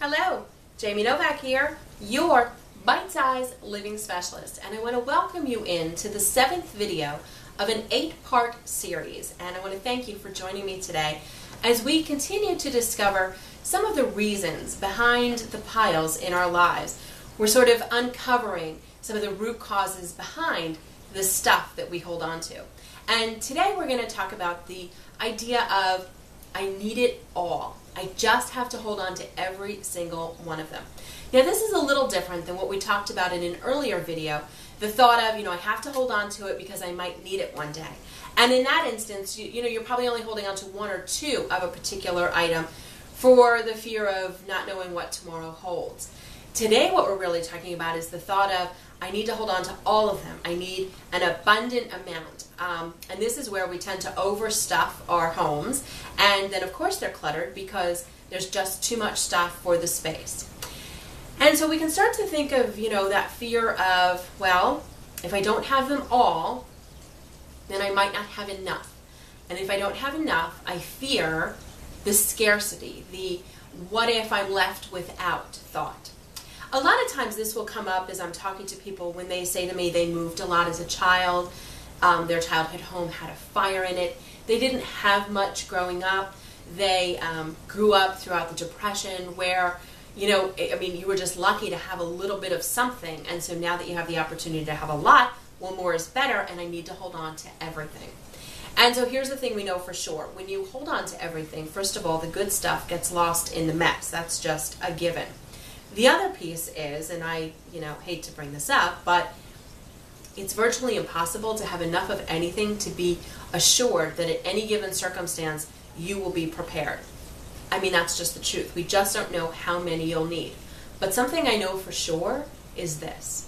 Hello, Jamie Novak here, your bite-sized living specialist, and I want to welcome you into the 7th video of an 8-part series, and I want to thank you for joining me today as we continue to discover some of the reasons behind the piles in our lives. We're sort of uncovering some of the root causes behind the stuff that we hold on to. And today we're going to talk about the idea of I need it all. I just have to hold on to every single one of them. Now this is a little different than what we talked about in an earlier video. The thought of, I have to hold on to it because I might need it one day. And in that instance, you're probably only holding on to one or two of a particular item for the fear of not knowing what tomorrow holds. Today what we're really talking about is the thought of I need to hold on to all of them. I need an abundant amount. And this is where we tend to overstuff our homes. And then of course they're cluttered because there's just too much stuff for the space. And so we can start to think of, that fear of, well, if I don't have them all, then I might not have enough. And if I don't have enough, I fear the scarcity, the what if I'm left without thought. A lot of times this will come up as I'm talking to people when they say to me they moved a lot as a child, their childhood home had a fire in it, they didn't have much growing up, they grew up throughout the Depression where, you were just lucky to have a little bit of something, and so now that you have the opportunity to have a lot, well, more is better, and I need to hold on to everything. And so here's the thing we know for sure. When you hold on to everything, first of all, the good stuff gets lost in the mess. That's just a given. The other piece is, and I, hate to bring this up, but it's virtually impossible to have enough of anything to be assured that at any given circumstance you will be prepared. That's just the truth. We just don't know how many you'll need. But something I know for sure is this.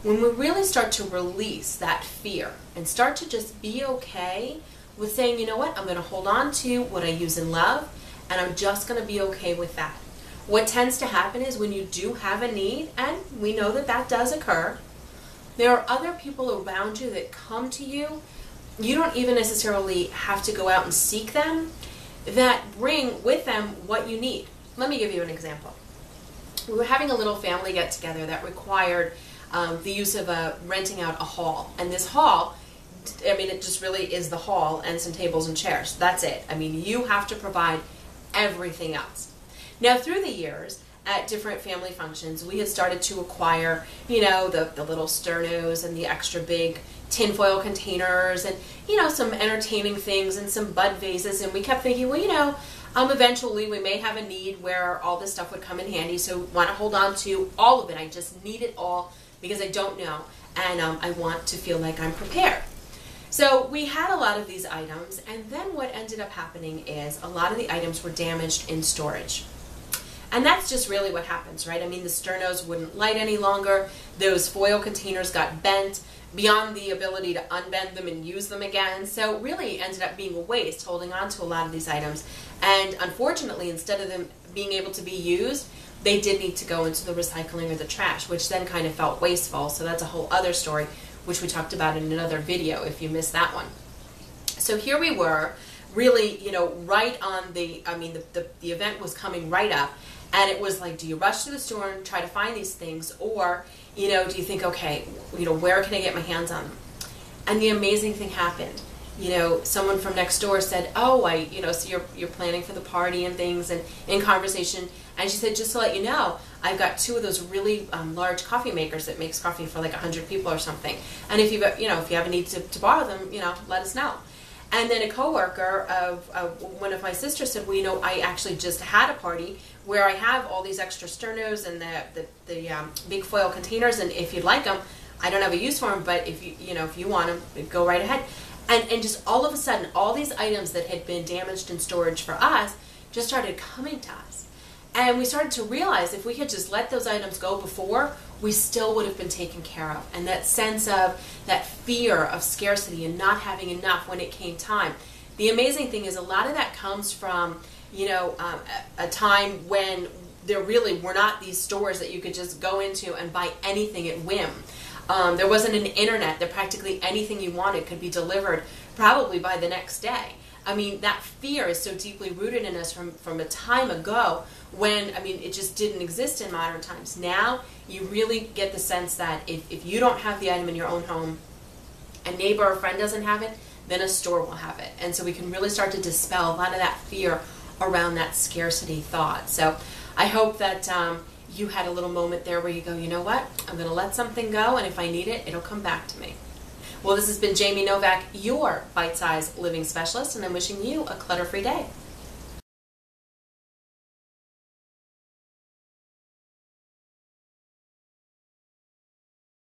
When we really start to release that fear and start to just be okay with saying, I'm going to hold on to what I use and love, and I'm just going to be okay with that. What tends to happen is when you do have a need, and we know that that does occur, there are other people around you that come to you. You don't even necessarily have to go out and seek them, that bring with them what you need. Let me give you an example. We were having a little family get-together that required the use of renting out a hall. And this hall, it just really is the hall and some tables and chairs. That's it. You have to provide everything else. Now, through the years, at different family functions, we had started to acquire, the little sternos and the extra big tinfoil containers and, some entertaining things and some bud vases. And we kept thinking, well, eventually we may have a need where all this stuff would come in handy, so want to hold on to all of it. I just need it all because I don't know, and I want to feel like I'm prepared. So we had a lot of these items, and then what ended up happening is a lot of the items were damaged in storage. And that's just really what happens, right? The sternos wouldn't light any longer. Those foil containers got bent beyond the ability to unbend them and use them again. So it really ended up being a waste holding on to a lot of these items. And unfortunately, instead of them being able to be used, they did need to go into the recycling or the trash, which then kind of felt wasteful. So that's a whole other story, which we talked about in another video if you missed that one. So here we were, really, right on the event was coming right up. And it was like, do you rush to the store and try to find these things? Or, do you think, okay, where can I get my hands on them? And the amazing thing happened. Someone from next door said, oh, so you're planning for the party and things, and in conversation. And she said, just to let you know, I've got 2 of those really large coffee makers that makes coffee for like 100 people or something. And if you have a need to borrow them, let us know. And then a coworker of one of my sisters said, well, I actually just had a party where I have all these extra sternos and the big foil containers, and if you'd like them, I don't have a use for them, but if you want them, go right ahead. And just all of a sudden, all these items that had been damaged in storage for us just started coming to us. And we started to realize if we had just let those items go before, we still would have been taken care of. And that sense of that fear of scarcity and not having enough when it came time. The amazing thing is a lot of that comes from, a time when there really were not these stores that you could just go into and buy anything at whim. There wasn't an internet that practically anything you wanted could be delivered probably by the next day. That fear is so deeply rooted in us from a time ago when, I mean, it just didn't exist in modern times. Now you really get the sense that if you don't have the item in your own home, a neighbor or friend doesn't have it, then a store will have it. And so we can really start to dispel a lot of that fear around that scarcity thought. So I hope that you had a little moment there where you go, you know what, I'm going to let something go, and if I need it, it'll come back to me. Well, this has been Jamie Novak, your Bite Size Living Specialist, and I'm wishing you a clutter-free day.